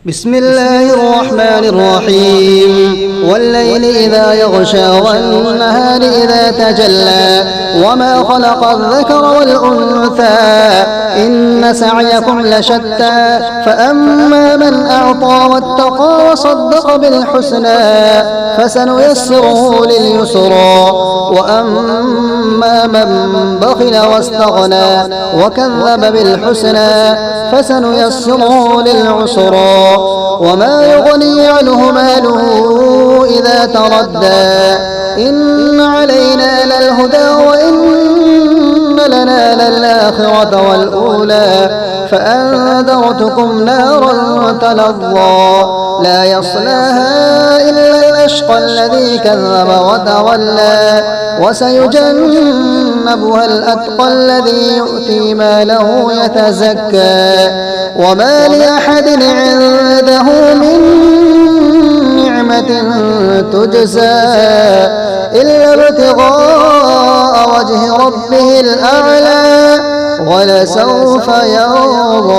بسم الله الرحمن الرحيم والليل إذا يغشى والنهار إذا تجلى وما خلق الذكر والأنثى إن سعيكم لشتى فأما من أعطى واتقى وصدق بالحسنى فسنيسره لليسرى وأما من بخل واستغنى وكذب بالحسنى فسنيسره للعسرى وما يغني عنه ماله إذا تردى إن علينا للهدى وإن لنا للآخرة والأولى فأنذرتكم نارا تلظى لا يصلاها إلا الأشقى الذي كذب وتولى وسيجنبها الأتقى الذي يؤتي ماله يتزكى وما لأحد عنده من نعمة تجزى إلا ابتغاء وجه ربه الأعلى ولسوف يرضى.